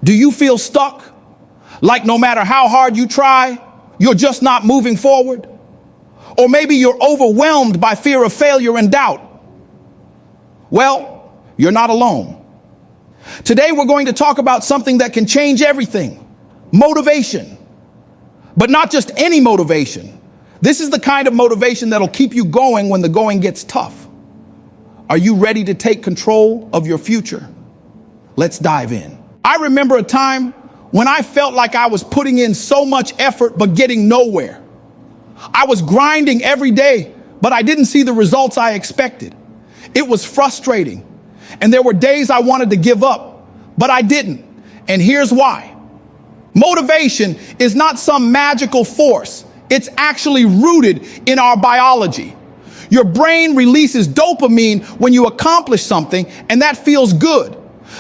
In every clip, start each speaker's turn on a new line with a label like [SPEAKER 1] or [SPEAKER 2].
[SPEAKER 1] Do you feel stuck? Like no matter how hard you try, you're just not moving forward? Or maybe you're overwhelmed by fear of failure and doubt. Well, you're not alone. Today we're going to talk about something that can change everything: motivation. But not just any motivation. This is the kind of motivation that'll keep you going when the going gets tough. Are you ready to take control of your future? Let's dive in. I remember a time when I felt like I was putting in so much effort but getting nowhere. I was grinding every day, but I didn't see the results I expected. It was frustrating. And there were days I wanted to give up, but I didn't. And here's why. Motivation is not some magical force. It's actually rooted in our biology. Your brain releases dopamine when you accomplish something, and that feels good.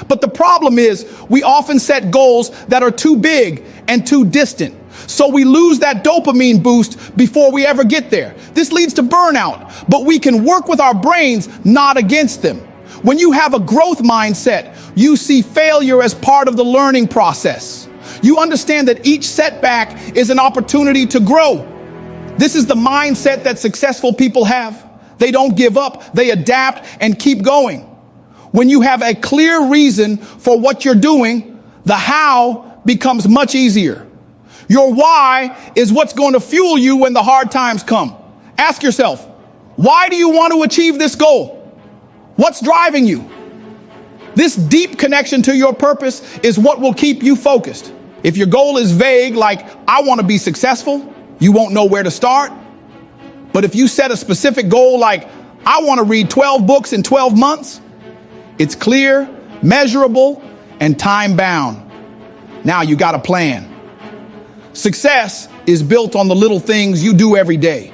[SPEAKER 1] But the problem is we often set goals that are too big and too distant. So we lose that dopamine boost before we ever get there. This leads to burnout, but we can work with our brains, not against them. When you have a growth mindset, you see failure as part of the learning process. You understand that each setback is an opportunity to grow. This is the mindset that successful people have. They don't give up, they adapt and keep going. When you have a clear reason for what you're doing, the how becomes much easier. Your why is what's going to fuel you when the hard times come. Ask yourself, why do you want to achieve this goal? What's driving you? This deep connection to your purpose is what will keep you focused. If your goal is vague, like I want to be successful, you won't know where to start. But if you set a specific goal like I want to read 12 books in 12 months, it's clear, measurable, and time-bound. Now you got a plan. Success is built on the little things you do every day.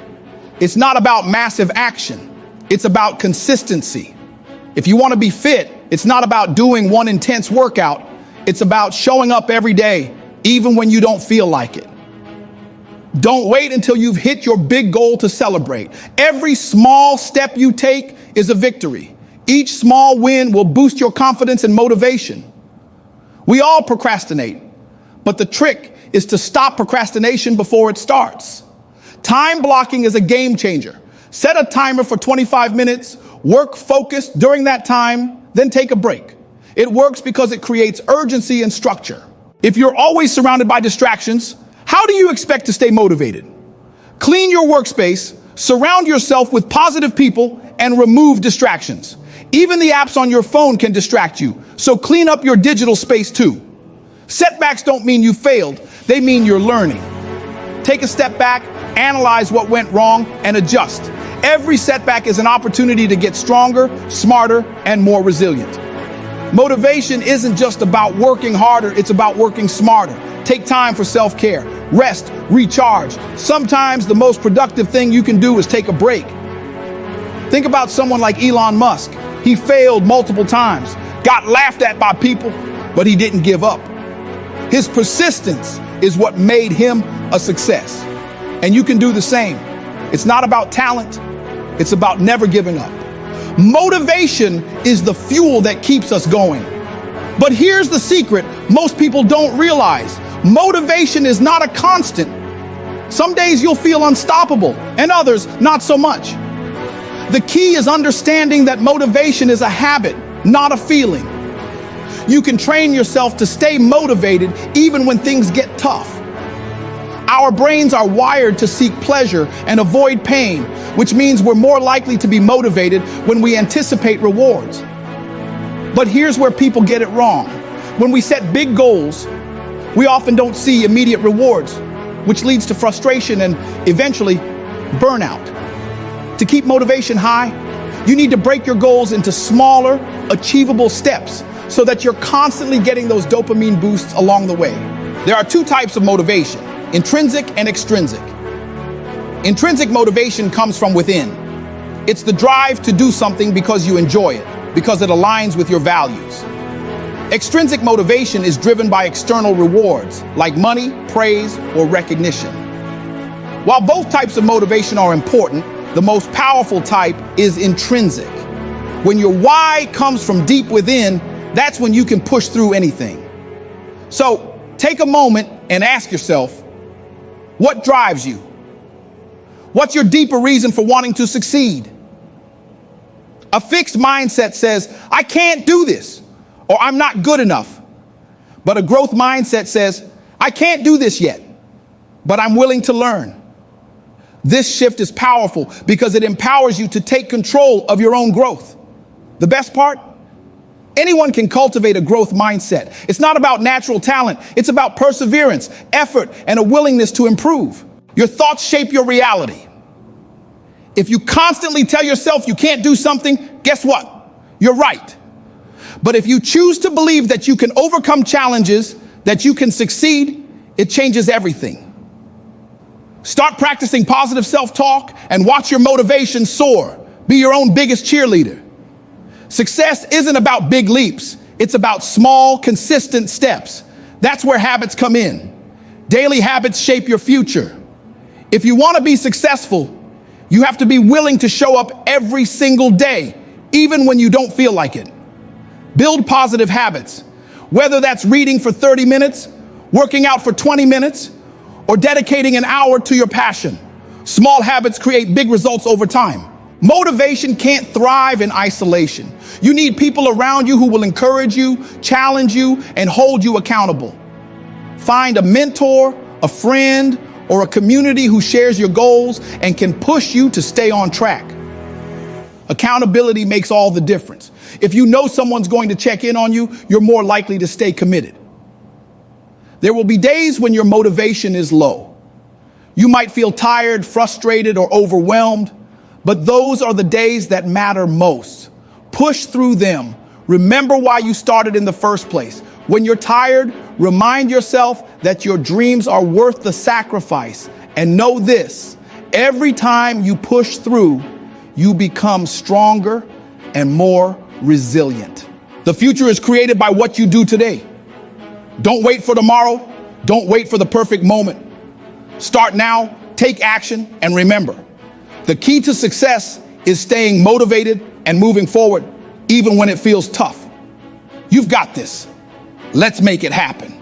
[SPEAKER 1] It's not about massive action. It's about consistency. If you want to be fit, it's not about doing one intense workout. It's about showing up every day, even when you don't feel like it. Don't wait until you've hit your big goal to celebrate. Every small step you take is a victory. Each small win will boost your confidence and motivation. We all procrastinate, but the trick is to stop procrastination before it starts. Time blocking is a game changer. Set a timer for 25 minutes, work focused during that time, then take a break. It works because it creates urgency and structure. If you're always surrounded by distractions, how do you expect to stay motivated? Clean your workspace, surround yourself with positive people, and remove distractions. Even the apps on your phone can distract you, so clean up your digital space too. Setbacks don't mean you failed, they mean you're learning. Take a step back, analyze what went wrong, and adjust. Every setback is an opportunity to get stronger, smarter, and more resilient. Motivation isn't just about working harder, it's about working smarter. Take time for self-care, rest, recharge. Sometimes the most productive thing you can do is take a break. Think about someone like Elon Musk. He failed multiple times, got laughed at by people, but he didn't give up. His persistence is what made him a success. And you can do the same. It's not about talent, it's about never giving up. Motivation is the fuel that keeps us going. But here's the secret most people don't realize. Motivation is not a constant. Some days you'll feel unstoppable, and others not so much. The key is understanding that motivation is a habit, not a feeling. You can train yourself to stay motivated even when things get tough. Our brains are wired to seek pleasure and avoid pain, which means we're more likely to be motivated when we anticipate rewards. But here's where people get it wrong. When we set big goals, we often don't see immediate rewards, which leads to frustration and eventually burnout. To keep motivation high, you need to break your goals into smaller, achievable steps so that you're constantly getting those dopamine boosts along the way. There are two types of motivation: intrinsic and extrinsic. Intrinsic motivation comes from within. It's the drive to do something because you enjoy it, because it aligns with your values. Extrinsic motivation is driven by external rewards, like money, praise, or recognition. While both types of motivation are important, the most powerful type is intrinsic. When your why comes from deep within, that's when you can push through anything. So take a moment and ask yourself, what drives you? What's your deeper reason for wanting to succeed? A fixed mindset says, I can't do this, or I'm not good enough. But a growth mindset says, I can't do this yet, but I'm willing to learn. This shift is powerful because it empowers you to take control of your own growth. The best part? Anyone can cultivate a growth mindset. It's not about natural talent. It's about perseverance, effort, and a willingness to improve. Your thoughts shape your reality. If you constantly tell yourself you can't do something, guess what? You're right. But if you choose to believe that you can overcome challenges, that you can succeed, it changes everything. Start practicing positive self-talk and watch your motivation soar. Be your own biggest cheerleader. Success isn't about big leaps. It's about small, consistent steps. That's where habits come in. Daily habits shape your future. If you want to be successful, you have to be willing to show up every single day, even when you don't feel like it. Build positive habits, whether that's reading for 30 minutes, working out for 20 minutes, or dedicating an hour to your passion. Small habits create big results over time. Motivation can't thrive in isolation. You need people around you who will encourage you, challenge you, and hold you accountable. Find a mentor, a friend, or a community who shares your goals and can push you to stay on track. Accountability makes all the difference. If you know someone's going to check in on you, you're more likely to stay committed. There will be days when your motivation is low. You might feel tired, frustrated, or overwhelmed, but those are the days that matter most. Push through them. Remember why you started in the first place. When you're tired, remind yourself that your dreams are worth the sacrifice. And know this, every time you push through, you become stronger and more resilient. The future is created by what you do today. Don't wait for tomorrow. Don't wait for the perfect moment. Start now, take action, and remember, the key to success is staying motivated and moving forward, even when it feels tough. You've got this. Let's make it happen.